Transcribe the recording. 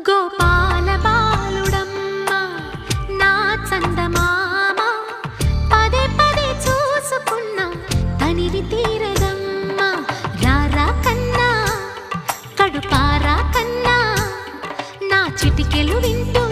గోపాల బాలుడమ్మ నా చందమామ పదే పదే చూసుకున్న తనివి తీరదమ్మ రారా కన్నా కడుపారా కన్నా నా చిటికెలు వింటూ